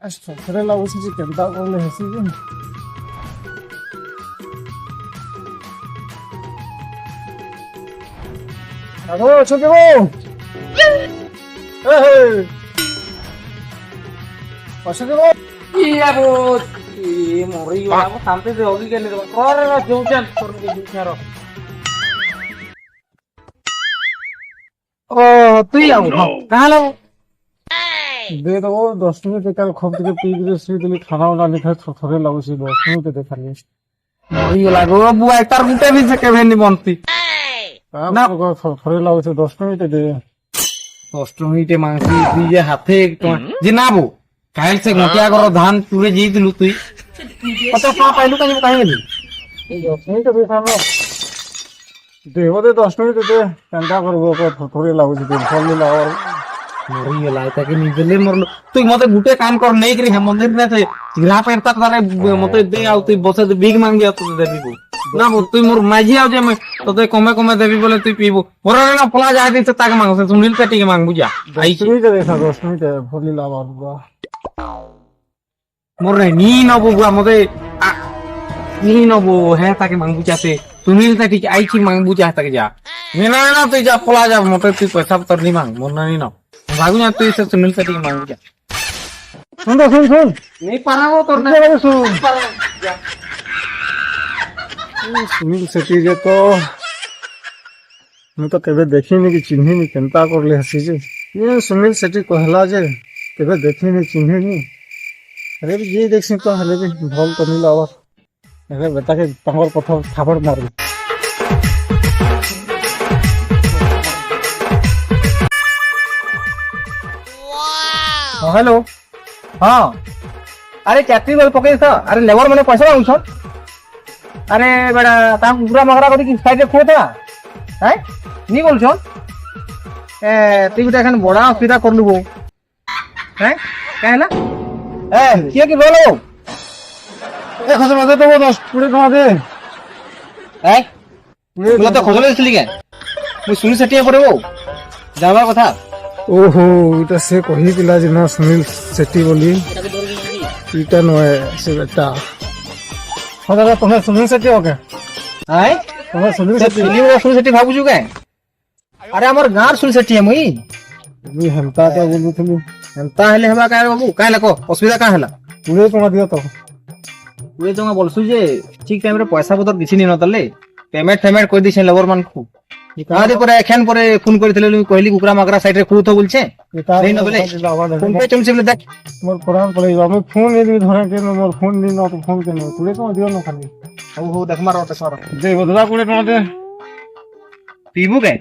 ସତରେ ଲାଗୁଛି ଯେ କେନ୍ତା କଲେ ହେସି ଯେ ଆଗୋ ଅଛନ୍ତି ବୋ ଅଛନ୍ତି ବୋ Iya bos, mori aku sampai di hoki kan itu. Orang jauhan turun ke jauhan. Oh, tuh ya, kalau দে দেবো 10 মিনিট কাল খপ থেকে পি গিয়ে শুয়ে দিলি খানা ওনা লিখা থরে লাগুছি 10 minute দেখালি mori lagu buat tar kita bisa ke vendi monti. না থরে লাগুছে 10 মিনিট দে অষ্টমীতে মাংসি তুই যে হাতে যে নাবো কাইল সে গোটিয়া কর ধান তুলে যেইতিলু তুই কত পা পাইলু কাজ কাই গেলি 10 মিনিট দেখানো দেব দে 10 মিনিট দে কেনটা করবো থরে লাগুছে দিন ফল লাগার মরি গেলা তাকে নিজেলে মরলো তুই মতে গুটে কাম কর নেই করি হ্যাঁ মন্দির না চিরা পেরতা তারে মতে দে আও তুই বসে বিগ মাঙ্গি আও তুই দেবি না তুই মোর মাঝি আও যে তোতে কমে কমে দেবি বলে তুই পিবো মোর না ফলা যায় দিতে তাকে মাংস শুনিল পেটিকে মাংবু যা 10 মিনিট দেখা 10 মিনিট ফল লাগার মোর নি নবো গুয়া মতে নি নবো হ্যাঁ তাকে মাংবু যাতে সুনীল তা ঠিক আইছি মাংবু যা তাকে যা না না তুই যা ফলা যা মতে তুই পয়সা পতর নি মাং মোর না নি না ভাগু না তুই সে সুনীল তা ঠিক মাংবু যা শুন শুন नहीं पाराबो তোর না শুন সুনীল সেটি যে তো ମୁଁ ତ କେବେ ଦେଖିନି କି ଚିହ୍ନିନି କେନ୍ତା କରଲେ ହେସି ଯେ ଇଏ ସୁନୀଲ ସେଠି କହିଲା ଯେ କେବେ ଦେଖିନି ଚିହ୍ନିନି ହେଲେ ବି ଯିଏ ଦେଖସି ତ ହେଲେ ବି ଭଲ ତ ନିଲ ଆବାର ହେଲେ ବେଟାକେ ତାଙ୍କର ପଥ ଥାପଡ଼ ମାରିବି हेलो हाँ अरे चाकरी वाले पकड़ था अरे लेबर मैंने पैसा मांगू छो अरे बेटा ता पूरा मगरा करी कि साइड रे खो था हैं नहीं बोल छो ए तू बेटा एखन बड़ा असुविधा कर लुबो हैं कहला ए किया कि बोलो এ খসে মাঝে তো 10 20 টাকা দে हैं बोला तो खोजले इसलिए क्या मुझे सुनी सटिया पड़े वो जावा कथा ଓହୋ ଏଟା ସେ କହିଥିଲା ଯେ ନା ସୁନୀଲ ସେଠି ବୋଲି ଏଟା ନୁହେଁ ସେ ବେଟା ହଁ ଦାଦା ତମେ ସୁନୀଲ ସେଠି ଓକେ हैं ତମେ ସୁନୀଲ ସେ ସେଠି ଫିଲ୍ମ सुनी सटी भाबु छु काय अरे हमर गार सुनी सटी है मुई ମୁଁ ହେନ୍ତା ତ ବୋଲୁଥିଲି एंता हेले हेबा काय बाबू काय लको असुविधा का हला 20 ଟଙ୍କା ଦିଅ ତ उए तो बोलसु जे ठीक टाइम रे पैसा पतर किछि नि नतले पेमेंट कोइ दिछे लेबर मान को आदे पर एखन पर फोन करथिले कहली कुकरा मकरा साइड रे खुतो बोलछे नहीं न बोले फोन पे चमसे बोले देख मोर पुरान पड़े हम फोन नहीं धरे के मोर फोन नहीं न तो फोन के 20 टଙ୍କା दियो न खाली हो देख मारो ते सर दे बदला 20 टଙ୍କା दे पीबू के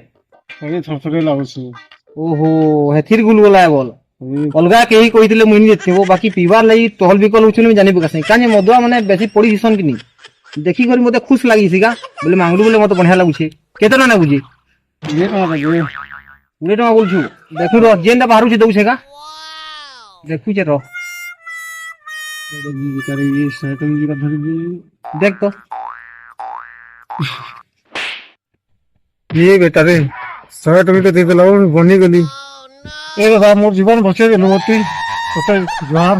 ए थोड़े लागुसी ओहो हेथिर गुलगुला बोल अलगा केही कहिथिले मुइनी जेथिबो बाकी पीवार लई तोहल बिकल उछुन में जानि बकसै काने मदुआ माने बेसी पड़ी हिसन कि नी देखी करी मते खुश लागी सिगा बोले मांगलु बोले मते बढ़िया लागुछे केते ना बुझी ये टଙ୍କା दे 20 टका बोलछु देखु रो जेंदा बाहरु छे दउ छेगा देखु छे रो करे ये सेट में का धर दी देख तो ये बेटा रे 100 टका दे देला बनी गली ए बाबा मोर जीवन बचे देलो मते तो जवार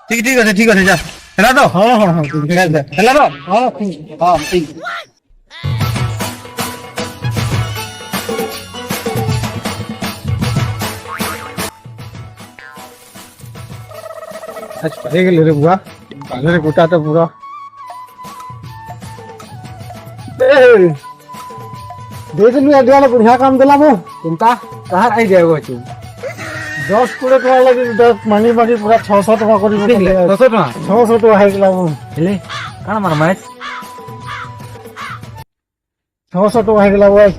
ठीक ठीक है जा हेला तो हां हां हां हेला तो हां हां ठीक अच्छा हे गेले रे बुआ बाले रे गोटा तो पूरा दे दिनु आडियाला बढ़िया काम देला मो चिंता कहार आई जाएगो अछि 10 20 टका लगे 10 मनी मनी पूरा 600 टका करी 200 टका 600 टका है गेला मो हेले काना मार मैच 600 टका है गेला बस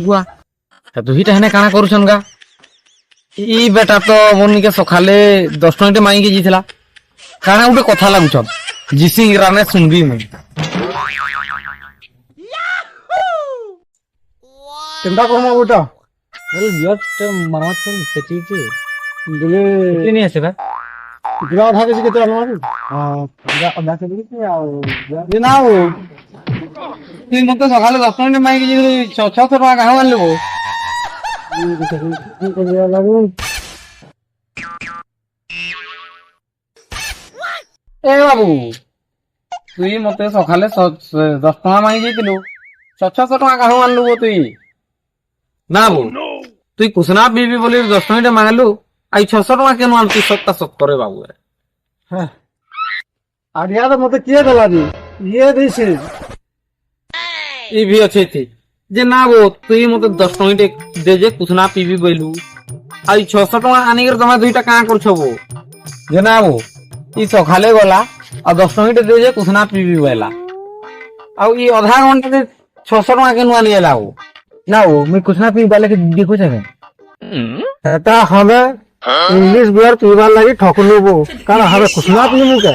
बुआ तो हिटा हने काना करूछन गा ई बेटा तो मोनी के सखाले 10 टका मांगी के जीथला काना उठे कथा लागुछ जिसिंग राने सुनबी मैं चिंता करो ना बेटा अरे जस्ट मरमत तो सची के बोले कितनी नहीं है भाई गिरा उठा के कितने अलमारी हां पूरा अंदर से देखी ये ना हो तुम मत सखाले 10 टका मांगी के 600 टका कहां वाले वो এ বাবু তুই মতে সকালে 10 টଙ୍କା মাগি দিয়েছিলু 600 টଙ୍କା কাহু আনলু গো তুই না বাবু তুই কুসনা পিবি বলি 10 টଙ୍କା মাগলু আই 600 টଙ୍କା কেন আনতু সত্তা সত্তরে বাবু হ্যাঁ আর ইয়া তো মতে কিয়ে দেলা রে ইয়ে দিছে ই ভি আছে এতে যে না গো তুই মতে 10 টଙ୍କା দে যে কুসনা পিবি বইলু আই 600 টଙ୍କା আনিগর তুমি দুইটা কাঁ করছো বো যে না বো ই সকালে গলা আর 10 টଙ୍କା দে যে কুসনা পিবি বইলা আর ই আধা ঘন্টাতে 600 টଙ୍କା কেন আনি এলা ও না ও মুই কুছনা পি বালে দেখো যাবে এটা হবে ইংলিশ বিয়ার পিবার লাগি ঠকলুবো কারণ হবে কুসনা পিমু কে